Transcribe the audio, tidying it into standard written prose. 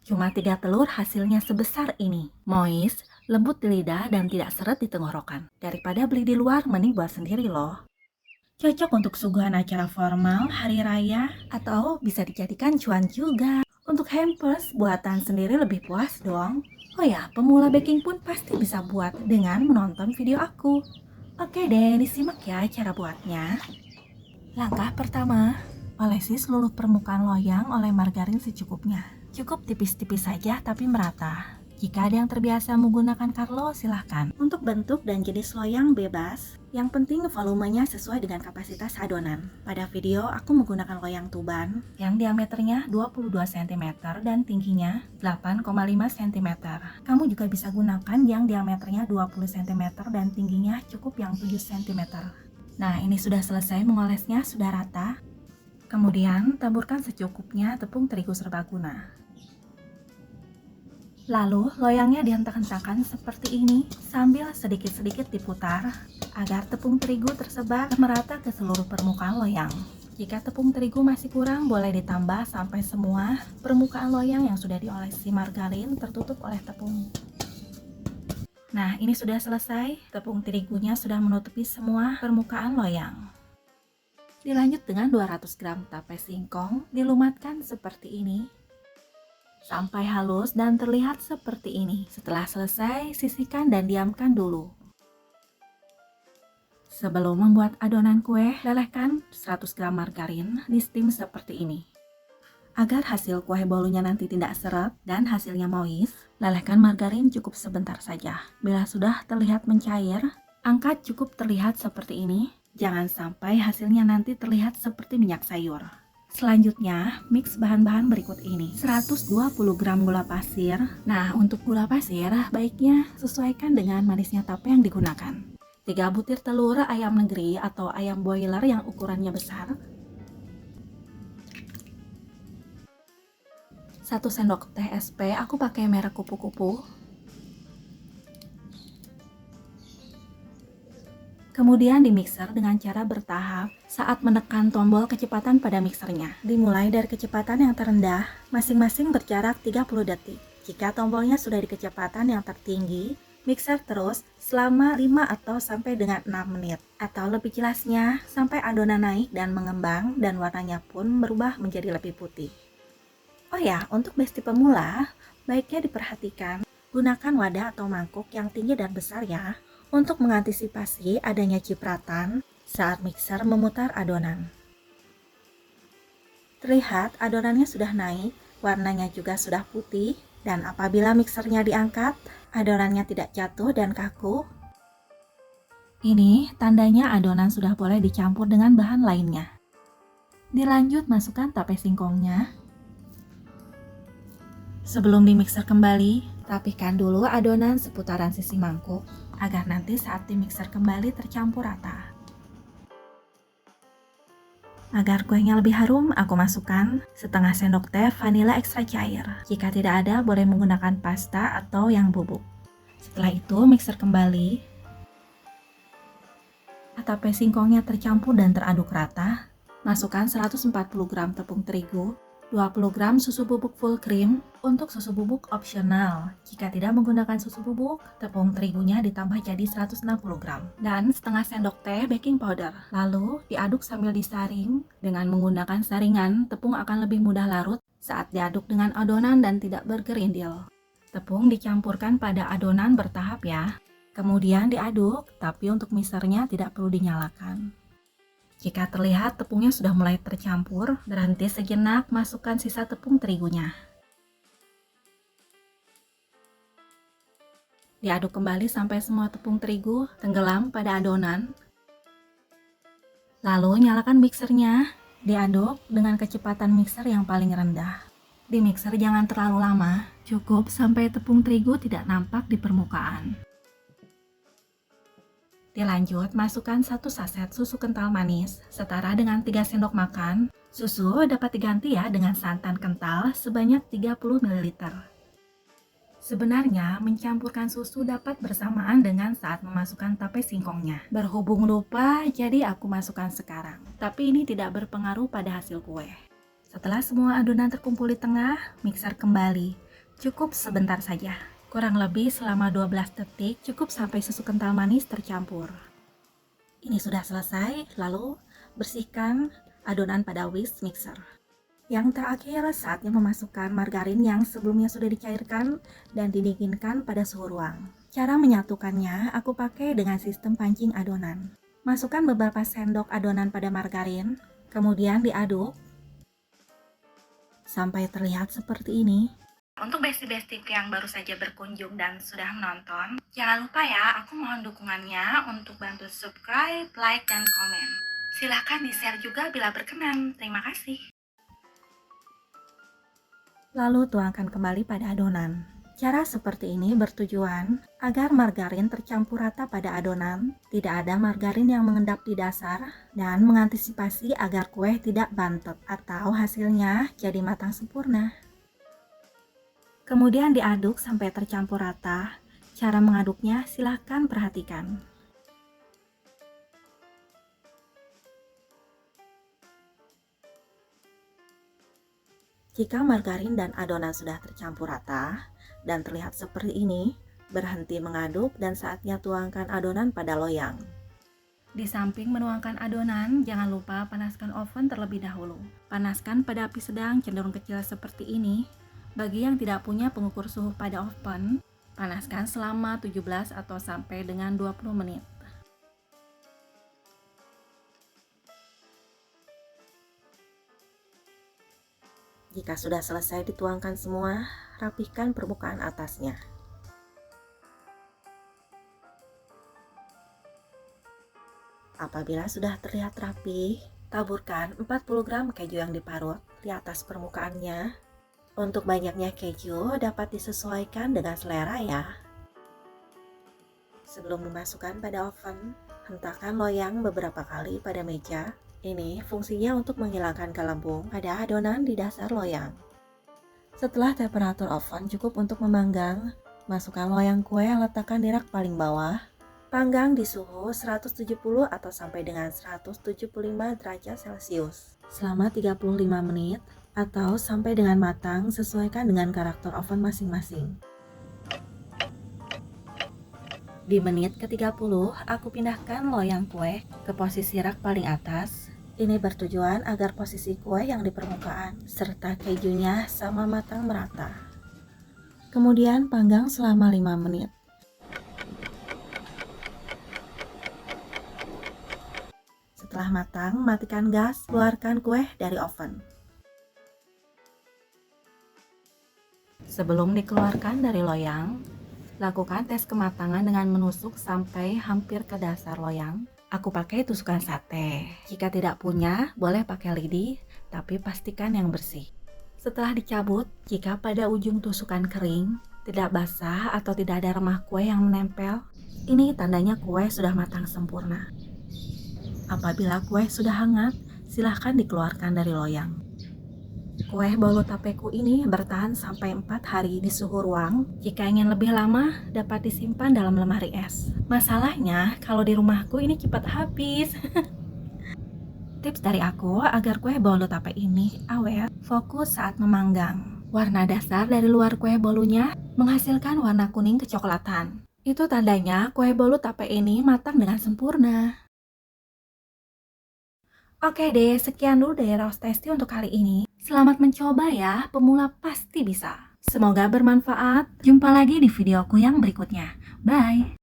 Cuma 3 telur hasilnya sebesar ini. Moist, lembut di lidah dan tidak seret di tenggorokan. Daripada beli di luar, mending buat sendiri loh. Cocok untuk suguhan acara formal, hari raya, atau bisa dijadikan cuan juga. Untuk hampers, buatan sendiri lebih puas dong. Oh ya, pemula baking pun pasti bisa buat dengan menonton video aku. Oke deh, disimak ya cara buatnya. Langkah pertama, olesi seluruh permukaan loyang oleh margarin secukupnya. Cukup tipis-tipis saja tapi merata. Jika ada yang terbiasa menggunakan Carlo, silahkan. Untuk bentuk dan jenis loyang bebas, yang penting volumenya sesuai dengan kapasitas adonan. Pada video, aku menggunakan loyang tuban yang diameternya 22 cm dan tingginya 8,5 cm. Kamu juga bisa gunakan yang diameternya 20 cm dan tingginya cukup yang 7 cm. Nah, ini sudah selesai mengolesnya, sudah rata. Kemudian, taburkan secukupnya tepung terigu serbaguna. Lalu, loyangnya dihentak-hentakan seperti ini sambil sedikit-sedikit diputar agar tepung terigu tersebar merata ke seluruh permukaan loyang. Jika tepung terigu masih kurang, boleh ditambah sampai semua permukaan loyang yang sudah diolesi margarin tertutup oleh tepung. Nah, ini sudah selesai. Tepung terigunya sudah menutupi semua permukaan loyang. Dilanjut dengan 200 gram tape singkong, dilumatkan seperti ini sampai halus dan terlihat seperti ini. Setelah selesai, sisihkan dan diamkan dulu. Sebelum membuat adonan kue, lelehkan 100 gram margarin di steam seperti ini. Agar hasil kue bolunya nanti tidak seret dan hasilnya moist, lelehkan margarin cukup sebentar saja. Bila sudah terlihat mencair, angkat cukup terlihat seperti ini. Jangan sampai hasilnya nanti terlihat seperti minyak sayur. Selanjutnya, mix bahan-bahan berikut ini. 120 gram gula pasir. Nah, untuk gula pasir, baiknya sesuaikan dengan manisnya tape yang digunakan. 3 butir telur ayam negeri atau ayam boiler yang ukurannya besar. 1 sendok teh SP, aku pakai merek kupu-kupu. Kemudian dimixer dengan cara bertahap saat menekan tombol kecepatan pada mixernya. Dimulai dari kecepatan yang terendah, masing-masing berjarak 30 detik. Jika tombolnya sudah di kecepatan yang tertinggi, mixer terus selama 5 atau sampai dengan 6 menit. Atau lebih jelasnya, sampai adonan naik dan mengembang dan warnanya pun berubah menjadi lebih putih. Oh ya, untuk besti pemula, baiknya diperhatikan, gunakan wadah atau mangkuk yang tinggi dan besar ya, untuk mengantisipasi adanya cipratan saat mixer memutar adonan. Terlihat adonannya sudah naik, warnanya juga sudah putih, dan apabila mixernya diangkat, adonannya tidak jatuh dan kaku. Ini tandanya adonan sudah boleh dicampur dengan bahan lainnya. Dilanjut masukkan tape singkongnya. Sebelum dimixer kembali, rapihkan dulu adonan seputaran sisi mangkuk agar nanti saat dimixer kembali tercampur rata. Agar kuenya lebih harum, aku masukkan setengah sendok teh vanila ekstra cair. Jika tidak ada, boleh menggunakan pasta atau yang bubuk. Setelah itu, mixer kembali. Tape singkongnya tercampur dan teraduk rata. Masukkan 140 gram tepung terigu, 20 gram susu bubuk full cream. Untuk susu bubuk opsional. Jika tidak menggunakan susu bubuk, tepung terigunya ditambah jadi 160 gram. Dan setengah sendok teh baking powder. Lalu diaduk sambil disaring. Dengan menggunakan saringan, tepung akan lebih mudah larut saat diaduk dengan adonan dan tidak bergerindil. Tepung dicampurkan pada adonan bertahap ya. Kemudian diaduk, tapi untuk mixernya tidak perlu dinyalakan. Jika terlihat tepungnya sudah mulai tercampur, berhenti sejenak, masukkan sisa tepung terigunya. Diaduk kembali sampai semua tepung terigu tenggelam pada adonan. Lalu nyalakan mixernya, diaduk dengan kecepatan mixer yang paling rendah. Di mixer jangan terlalu lama, cukup sampai tepung terigu tidak nampak di permukaan. Dilanjut, masukkan 1 saset susu kental manis, setara dengan 3 sendok makan. Susu dapat diganti ya dengan santan kental sebanyak 30 ml. Sebenarnya, mencampurkan susu dapat bersamaan dengan saat memasukkan tape singkongnya. Berhubung lupa, jadi aku masukkan sekarang. Tapi ini tidak berpengaruh pada hasil kue. Setelah semua adonan terkumpul di tengah, mixer kembali. Cukup sebentar saja, kurang lebih selama 12 detik cukup sampai susu kental manis tercampur. Ini sudah selesai, lalu bersihkan adonan pada whisk mixer. Yang terakhir, saatnya memasukkan margarin yang sebelumnya sudah dicairkan dan didinginkan pada suhu ruang. Cara menyatukannya, aku pakai dengan sistem pancing adonan. Masukkan beberapa sendok adonan pada margarin, kemudian diaduk sampai terlihat seperti ini. Untuk besti-bestiku yang baru saja berkunjung dan sudah menonton, jangan lupa ya, aku mohon dukungannya untuk bantu subscribe, like, dan komen. Silahkan di-share juga bila berkenan. Terima kasih. Lalu tuangkan kembali pada adonan. Cara seperti ini bertujuan agar margarin tercampur rata pada adonan, tidak ada margarin yang mengendap di dasar, dan mengantisipasi agar kue tidak bantet atau hasilnya jadi matang sempurna. Kemudian diaduk sampai tercampur rata. Cara mengaduknya silahkan perhatikan. Jika margarin dan adonan sudah tercampur rata dan terlihat seperti ini, berhenti mengaduk dan saatnya tuangkan adonan pada loyang. Di samping menuangkan adonan, jangan lupa panaskan oven terlebih dahulu. Panaskan pada api sedang cenderung kecil seperti ini. Bagi yang tidak punya pengukur suhu pada oven, panaskan selama 17 atau sampai dengan 20 menit. Jika sudah selesai dituangkan semua, rapihkan permukaan atasnya. Apabila sudah terlihat rapi, taburkan 40 gram keju yang diparut di atas permukaannya. Untuk banyaknya keju dapat disesuaikan dengan selera ya. Sebelum dimasukkan pada oven, hentakan loyang beberapa kali pada meja. Ini fungsinya untuk menghilangkan gelembung pada adonan di dasar loyang. Setelah temperatur oven cukup untuk memanggang, masukkan loyang kue yang letakkan di rak paling bawah. Panggang di suhu 170 atau sampai dengan 175 derajat Celcius selama 35 menit atau sampai dengan matang, sesuaikan dengan karakter oven masing-masing. Di menit ke-30, aku pindahkan loyang kue ke posisi rak paling atas. Ini bertujuan agar posisi kue yang di permukaan serta kejunya sama matang merata. Kemudian panggang selama 5 menit. Setelah matang, matikan gas, keluarkan kue dari oven. Sebelum dikeluarkan dari loyang, lakukan tes kematangan dengan menusuk sampai hampir ke dasar loyang. Aku pakai tusukan sate. Jika tidak punya, boleh pakai lidi, tapi pastikan yang bersih. Setelah dicabut, jika pada ujung tusukan kering, tidak basah atau tidak ada remah kue yang menempel, ini tandanya kue sudah matang sempurna. Apabila kue sudah hangat, silahkan dikeluarkan dari loyang. Kue bolu tapeku ini bertahan sampai 4 hari di suhu ruang. Jika ingin lebih lama, dapat disimpan dalam lemari es. Masalahnya, kalau di rumahku ini cepat habis. Tips dari aku agar kue bolu tape ini awet, fokus saat memanggang. Warna dasar dari luar kue bolunya menghasilkan warna kuning kecoklatan. Itu tandanya kue bolu tape ini matang dengan sempurna. Oke deh, sekian dulu dari Roast Tasty untuk kali ini. Selamat mencoba ya, pemula pasti bisa. Semoga bermanfaat. Jumpa lagi di videoku yang berikutnya. Bye!